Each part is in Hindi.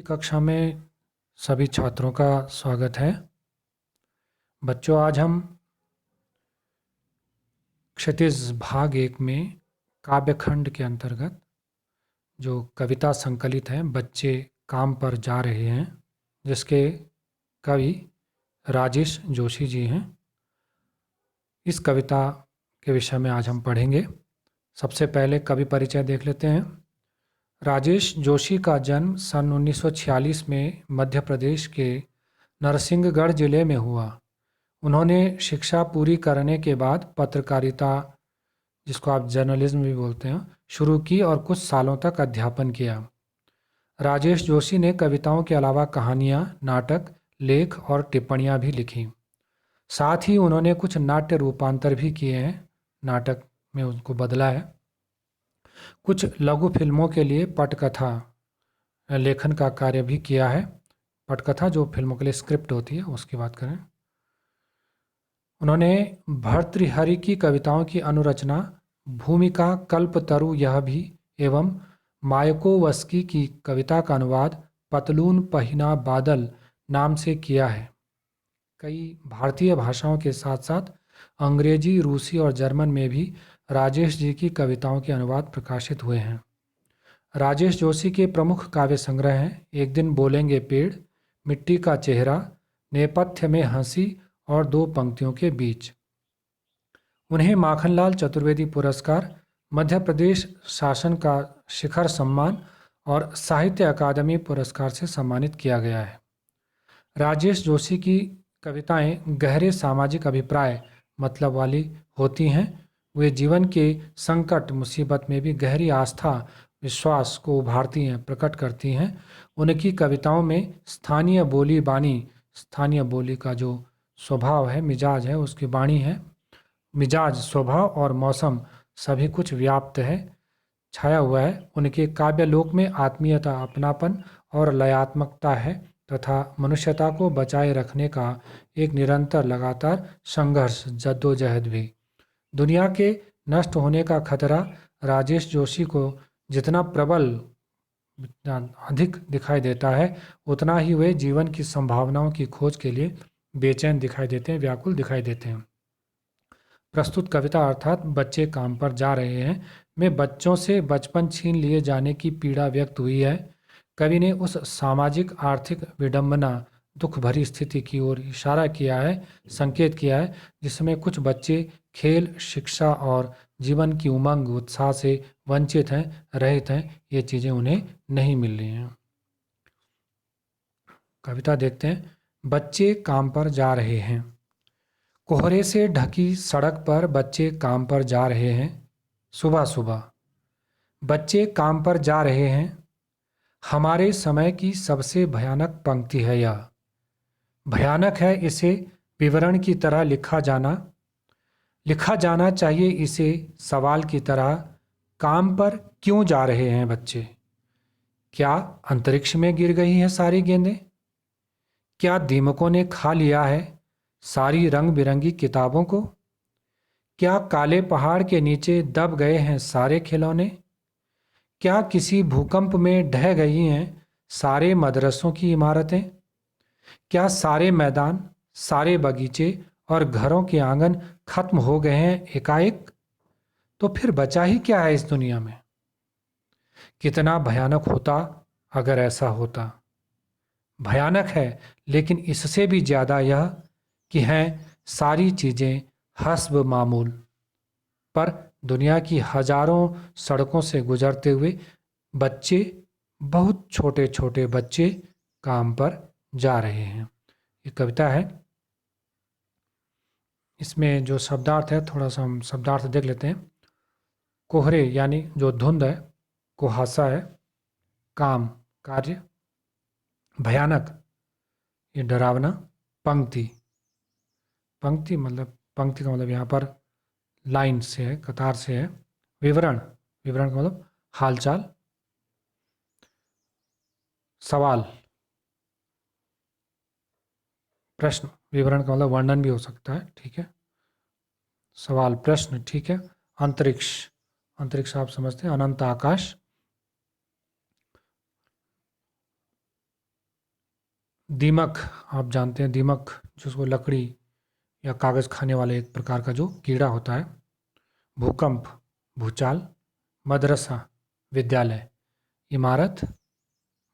कक्षा में सभी छात्रों का स्वागत है। बच्चों, आज हम क्षितिज भाग 1 में काव्यखंड के अंतर्गत जो कविता संकलित है बच्चे काम पर जा रहे हैं, जिसके कवि राजेश जोशी जी हैं, इस कविता के विषय में आज हम पढ़ेंगे। सबसे पहले कवि परिचय देख लेते हैं। राजेश जोशी का जन्म सन 1946 में मध्य प्रदेश के नरसिंहगढ़ जिले में हुआ। उन्होंने शिक्षा पूरी करने के बाद पत्रकारिता, जिसको आप जर्नलिज्म भी बोलते हैं, शुरू की और कुछ सालों तक अध्यापन किया। राजेश जोशी ने कविताओं के अलावा कहानियाँ, नाटक, लेख और टिप्पणियाँ भी लिखीं। साथ ही उन्होंने कुछ नाट्य रूपांतर भी किए हैं, नाटक में उनको बदला है। कुछ लघु फिल्मों के लिए पटकथा लेखन का कार्य भी किया है। पटकथा जो फिल्मों के लिए स्क्रिप्ट होती है, उसकी बात करें। उन्होंने भर्तृहरि की कविताओं की अनुरचना, भूमिका, कल्पतरु यह भी एवं मायाकोवस्की की कविता का अनुवाद पतलून पहिना बादल नाम से किया है। कई भारतीय भाषाओं के साथ साथ अंग्रेजी, रूसी और जर्मन में भी राजेश जी की कविताओं के अनुवाद प्रकाशित हुए हैं। राजेश जोशी के प्रमुख काव्य संग्रह हैं एक दिन बोलेंगे पेड़, मिट्टी का चेहरा, नेपथ्य में हंसी और दो पंक्तियों के बीच। उन्हें माखनलाल चतुर्वेदी पुरस्कार, मध्य प्रदेश शासन का शिखर सम्मान और साहित्य अकादमी पुरस्कार से सम्मानित किया गया है। राजेश जोशी की कविताएं गहरे सामाजिक अभिप्राय मतलब वाली होती हैं। वे जीवन के संकट मुसीबत में भी गहरी आस्था, विश्वास को उभारती हैं, प्रकट करती हैं। उनकी कविताओं में स्थानीय बोली बानी, स्थानीय बोली का जो स्वभाव है, मिजाज है, उसकी बाणी है, मिजाज, स्वभाव और मौसम सभी कुछ व्याप्त है, छाया हुआ है। उनके काव्यलोक में आत्मीयता, अपनापन और लयात्मकता है तथा मनुष्यता को बचाए रखने का एक निरंतर लगातार संघर्ष, जद्दोजहद भी। दुनिया के नष्ट होने का खतरा राजेश जोशी को जितना प्रबल, जितना अधिक दिखाई देता है, उतना ही वे जीवन की संभावनाओं की खोज के लिए बेचैन दिखाई देते हैं, व्याकुल दिखाई देते हैं। प्रस्तुत कविता अर्थात बच्चे काम पर जा रहे हैं में बच्चों से बचपन छीन लिए जाने की पीड़ा व्यक्त हुई है। कवि ने उस सामाजिक आर्थिक विडंबना, दुख भरी स्थिति की ओर इशारा किया है, संकेत किया है, जिसमें कुछ बच्चे खेल, शिक्षा और जीवन की उमंग, उत्साह से वंचित हैं, रहित हैं। ये चीज़ें उन्हें नहीं मिल रही हैं। कविता देखते हैं। बच्चे काम पर जा रहे हैं। कोहरे से ढकी सड़क पर बच्चे काम पर जा रहे हैं। सुबह सुबह बच्चे काम पर जा रहे हैं। हमारे समय की सबसे भयानक पंक्ति है यह। भयानक है इसे विवरण की तरह लिखा जाना चाहिए इसे सवाल की तरह। काम पर क्यों जा रहे हैं बच्चे? क्या अंतरिक्ष में गिर गई हैं सारी गेंदें? क्या दीमकों ने खा लिया है सारी रंग बिरंगी किताबों को? क्या काले पहाड़ के नीचे दब गए हैं सारे खिलौने? क्या किसी भूकंप में ढह गई हैं सारे मदरसों की इमारतें? क्या सारे मैदान, सारे बगीचे और घरों के आंगन खत्म हो गए हैं एकाएक? तो फिर बचा ही क्या है इस दुनिया में? कितना भयानक होता अगर ऐसा होता। भयानक है, लेकिन इससे भी ज्यादा यह कि हैं सारी चीजें हस्ब मामूल। पर दुनिया की हजारों सड़कों से गुजरते हुए बच्चे, बहुत छोटे छोटे बच्चे काम पर जा रहे हैं। ये कविता है। इसमें जो शब्दार्थ है, थोड़ा सा हम शब्दार्थ देख लेते हैं। कोहरे यानी जो धुंध है, कुहासा है। काम, कार्य। भयानक, ये डरावना। पंक्ति, पंक्ति मतलब, पंक्ति का मतलब यहाँ पर लाइन से है, कतार से है। विवरण, विवरण का मतलब हालचाल। सवाल, प्रश्न, विवरण का मतलब वर्णन भी हो सकता है, ठीक है। सवाल, प्रश्न, ठीक है। अंतरिक्ष, अंतरिक्ष आप समझते हैं, अनंत आकाश। दीमक, आप जानते हैं दीमक, जिसको लकड़ी या कागज़ खाने वाले एक प्रकार का जो कीड़ा होता है। भूकंप, भूचाल। मदरसा, विद्यालय। इमारत,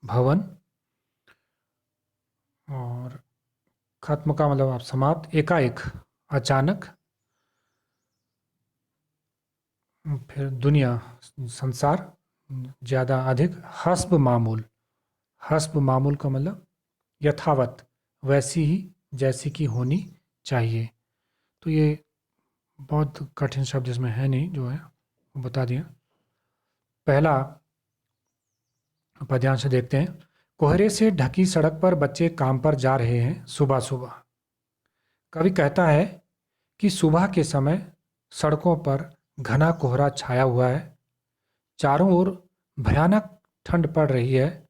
भवन। और खत्म का मतलब आप समाप्त, एकाएक, अचानक। फिर दुनिया, संसार, ज़्यादा, अधिक। हस्ब मामूल, हस्ब मामूल का मतलब यथावत, वैसी ही जैसी कि होनी चाहिए। तो ये बहुत कठिन शब्द इसमें है नहीं, जो है वो बता दिया। पहला पद्यांश देखते हैं। कोहरे से ढकी सड़क पर बच्चे काम पर जा रहे हैं सुबह सुबह। कवि कहता है कि सुबह के समय सड़कों पर घना कोहरा छाया हुआ है, चारों ओर भयानक ठंड पड़ रही है,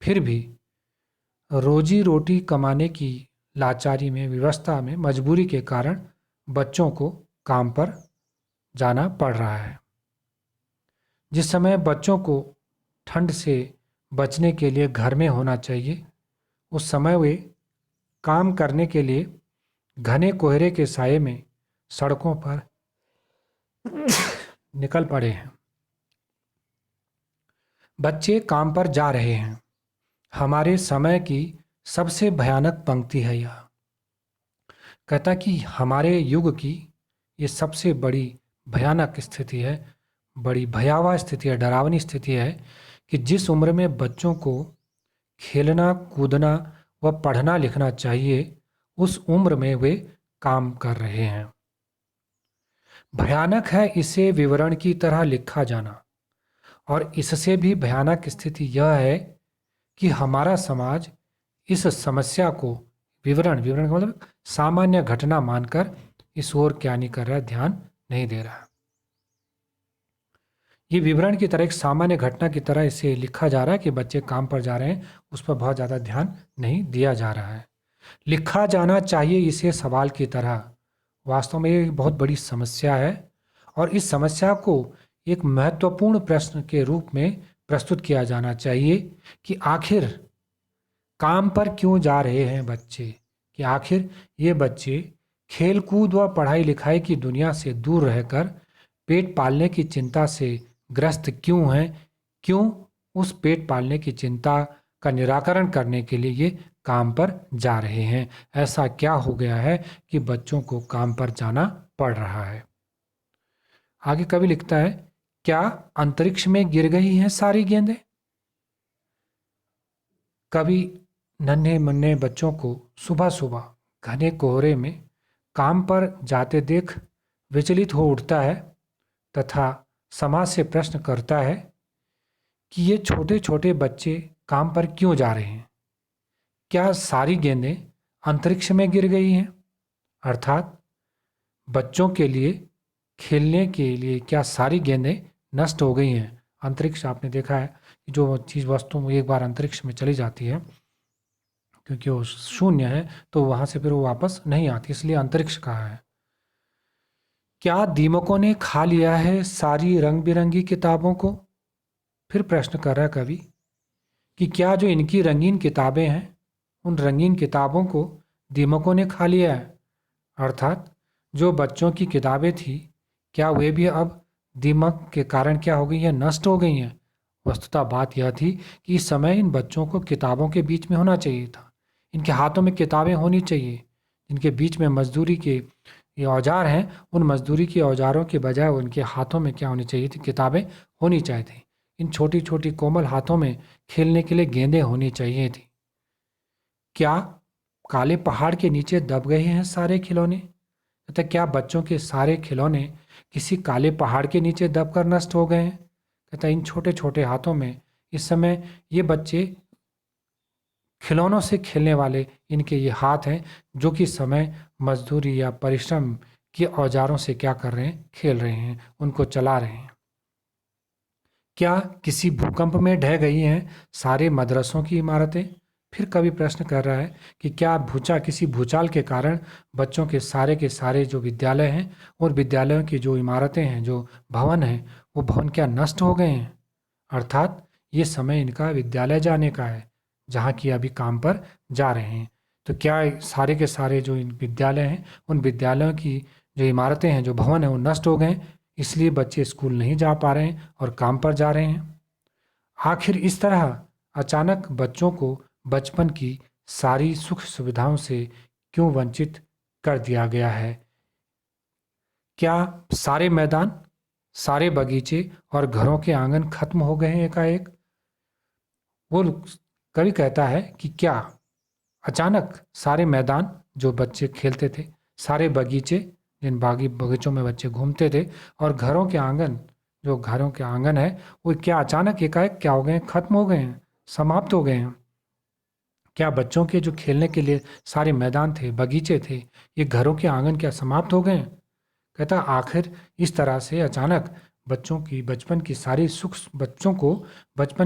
फिर भी रोजी रोटी कमाने की लाचारी में, विवशता में, मजबूरी के कारण बच्चों को काम पर जाना पड़ रहा है। जिस समय बच्चों को ठंड से बचने के लिए घर में होना चाहिए, उस समय वे काम करने के लिए घने कोहरे के साये में सड़कों पर निकल पड़े हैं। बच्चे काम पर जा रहे हैं। हमारे समय की सबसे भयानक पंक्ति है यह। कहता कि हमारे युग की ये सबसे बड़ी भयानक स्थिति है, बड़ी भयावह स्थिति है, डरावनी स्थिति है कि जिस उम्र में बच्चों को खेलना, कूदना व पढ़ना लिखना चाहिए, उस उम्र में वे काम कर रहे हैं। भयानक है इसे विवरण की तरह लिखा जाना। और इससे भी भयानक स्थिति यह है कि हमारा समाज इस समस्या को विवरण का मतलब सामान्य घटना मानकर इस ओर क्या नहीं कर रहा है, ध्यान नहीं दे रहा। ये विवरण की तरह, एक सामान्य घटना की तरह इसे लिखा जा रहा है कि बच्चे काम पर जा रहे हैं, उस पर बहुत ज़्यादा ध्यान नहीं दिया जा रहा है। लिखा जाना चाहिए इसे सवाल की तरह। वास्तव में ये बहुत बड़ी समस्या है और इस समस्या को एक महत्वपूर्ण प्रश्न के रूप में प्रस्तुत किया जाना चाहिए कि आखिर काम पर क्यों जा रहे हैं बच्चे, कि आखिर ये बच्चे खेलकूद व पढ़ाई लिखाई की दुनिया से दूर रहकर पेट पालने की चिंता से ग्रस्त क्यों हैं, क्यों उस पेट पालने की चिंता का निराकरण करने के लिए ये काम पर जा रहे हैं। ऐसा क्या हो गया है कि बच्चों को काम पर जाना पड़ रहा है। आगे कवि लिखता है, क्या अंतरिक्ष में गिर गई हैं सारी गेंदें। कवि नन्हे मुन्ने बच्चों को सुबह सुबह घने कोहरे में काम पर जाते देख विचलित हो उठता है तथा समाज से प्रश्न करता है कि ये छोटे छोटे बच्चे काम पर क्यों जा रहे हैं। क्या सारी गेंदें अंतरिक्ष में गिर गई हैं, अर्थात बच्चों के लिए खेलने के लिए क्या सारी गेंदें नष्ट हो गई हैं। अंतरिक्ष, आपने देखा है कि जो चीज़ वस्तु एक बार अंतरिक्ष में चली जाती है, क्योंकि वो शून्य है, तो वहाँ से फिर वो वापस नहीं आती, इसलिए अंतरिक्ष कहा है। क्या दीमकों ने खा लिया है सारी रंग बिरंगी किताबों को। फिर प्रश्न कर रहा है कवि कि क्या जो इनकी रंगीन किताबें हैं, उन रंगीन किताबों को दीमकों ने खा लिया है, अर्थात जो बच्चों की किताबें थी, क्या वे भी अब दीमक के कारण क्या हो गई हैं, नष्ट हो गई हैं। वस्तुतः बात यह थी कि इस समय इन बच्चों को किताबों के बीच में होना चाहिए था, इनके हाथों में किताबें होनी चाहिए, जिनके बीच में मजदूरी के ये औजार हैं, उन मजदूरी के औजारों के बजाय उनके हाथों में क्या होनी चाहिए थी, किताबें होनी चाहिए थी। इन छोटी छोटी कोमल हाथों में खेलने के लिए गेंदें होनी चाहिए थी। क्या काले पहाड़ के नीचे दब गए हैं सारे खिलौने, तथा क्या बच्चों के सारे खिलौने किसी काले पहाड़ के नीचे दबकर नष्ट हो गए हैं। कहता इन छोटे छोटे हाथों में इस समय ये बच्चे खिलौनों से खेलने वाले इनके ये हाथ हैं, जो कि समय मजदूरी या परिश्रम के औजारों से क्या कर रहे हैं, खेल रहे हैं, उनको चला रहे हैं। क्या किसी भूकंप में ढह गई हैं सारे मदरसों की इमारतें। फिर कवि प्रश्न कर रहा है कि क्या किसी भूचाल के कारण बच्चों के सारे जो विद्यालय हैं और विद्यालयों की जो इमारतें हैं, जो भवन हैं, वो भवन क्या नष्ट हो गए हैं, अर्थात ये समय इनका विद्यालय जाने का है, जहाँ की अभी काम पर जा रहे हैं। तो क्या सारे के सारे जो इन विद्यालय हैं, उन विद्यालयों की जो इमारतें हैं, जो भवन हैं, वो नष्ट हो गए, इसलिए बच्चे स्कूल नहीं जा पा रहे हैं और काम पर जा रहे हैं। आखिर इस तरह अचानक बच्चों को बचपन की सारी सुख सुविधाओं से क्यों वंचित कर दिया गया है? क्या सारे मैदान, सारे बगीचे और घरों के आंगन खत्म हो गए हैं एकाएक? वो कवि कहता है कि क्या अचानक सारे मैदान जो बच्चे खेलते थे, सारे बगीचे जिन बागी बगीचों में बच्चे घूमते थे, और घरों के आंगन, जो घरों के आंगन है, वो क्या अचानक एकाएक क्या हो गए हैं? खत्म हो गए हैं, समाप्त हो गए हैं? क्या बच्चों के जो खेलने के लिए सारे मैदान थे, बगीचे थे, ये घरों के आंगन क्या समाप्त हो गए हैं? कहता आखिर इस तरह से अचानक बच्चों को बचपन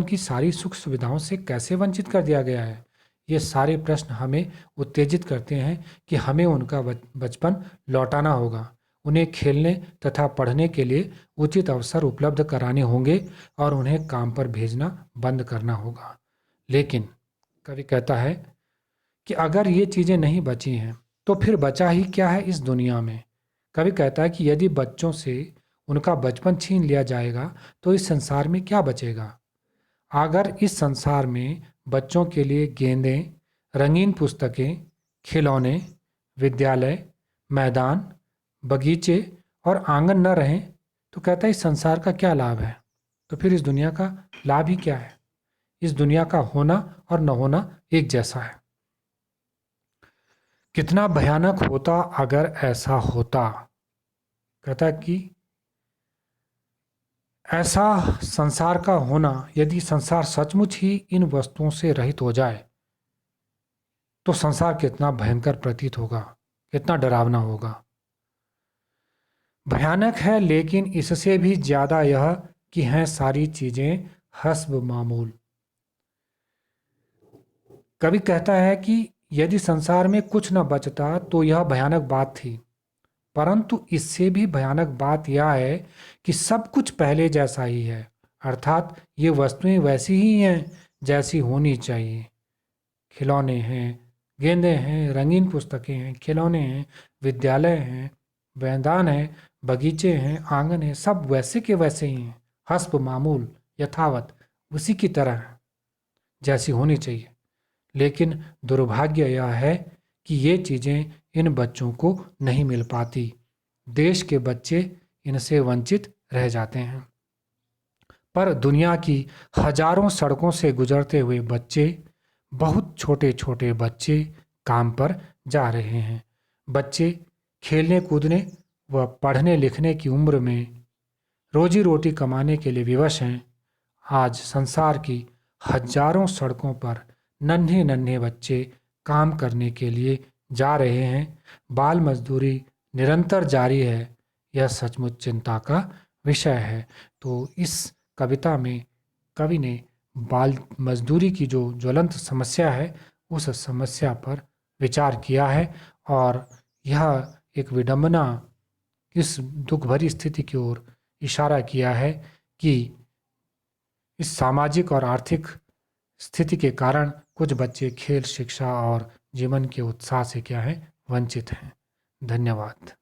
की सारी सुख सुविधाओं से कैसे वंचित कर दिया गया है? ये सारे प्रश्न हमें उत्तेजित करते हैं कि हमें उनका बचपन लौटाना होगा। उन्हें खेलने तथा पढ़ने के लिए उचित अवसर उपलब्ध कराने होंगे और उन्हें काम पर भेजना बंद करना होगा। लेकिन कवि कहता है कि अगर ये चीज़ें नहीं बची हैं, तो फिर बचा ही क्या है इस दुनिया में? कवि कहता है कि यदि बच्चों से उनका बचपन छीन लिया जाएगा, तो इस संसार में क्या बचेगा? अगर इस संसार में बच्चों के लिए गेंदें, रंगीन पुस्तकें, खिलौने, विद्यालय, मैदान, बगीचे और आंगन न रहें, तो कहता है इस संसार का क्या लाभ है? तो फिर इस दुनिया का लाभ ही क्या है? इस दुनिया का होना और न होना एक जैसा है। कितना भयानक होता अगर ऐसा होता। कहता है कि ऐसा संसार का होना, यदि संसार सचमुच ही इन वस्तुओं से रहित हो जाए, तो संसार कितना भयंकर प्रतीत होगा, कितना डरावना होगा। भयानक है, लेकिन इससे भी ज्यादा यह कि हैं सारी चीजें हस्ब मामूल। कवि कहता है कि यदि संसार में कुछ न बचता तो यह भयानक बात थी, परंतु इससे भी भयानक बात यह है कि सब कुछ पहले जैसा ही है, अर्थात ये वस्तुएं वैसी ही हैं जैसी होनी चाहिए। खिलौने हैं, गेंदें हैं, रंगीन पुस्तकें हैं, खिलौने हैं, विद्यालय हैं, मैदान हैं, बगीचे हैं, आंगन है, सब वैसे के वैसे ही हैं, हस्ब मामूल, यथावत, उसी की तरह हैं, जैसी होनी चाहिए। लेकिन दुर्भाग्य यह है कि ये चीज़ें इन बच्चों को नहीं मिल पाती। देश के बच्चे इनसे वंचित रह जाते हैं। पर दुनिया की हजारों सड़कों से गुजरते हुए बच्चे, बहुत छोटे छोटे बच्चे काम पर जा रहे हैं। बच्चे खेलने कूदने व पढ़ने लिखने की उम्र में रोजी रोटी कमाने के लिए विवश हैं। आज संसार की हजारों सड़कों पर नन्हे नन्हे बच्चे काम करने के लिए जा रहे हैं। बाल मजदूरी निरंतर जारी है। यह सचमुच चिंता का विषय है। तो इस कविता में कवि ने बाल मजदूरी की जो ज्वलंत समस्या है, उस समस्या पर विचार किया है और यह एक विडंबना, इस दुख भरी स्थिति की ओर इशारा किया है कि इस सामाजिक और आर्थिक स्थिति के कारण कुछ बच्चे खेल, शिक्षा और जीवन के उत्साह से क्या है, वंचित हैं। धन्यवाद।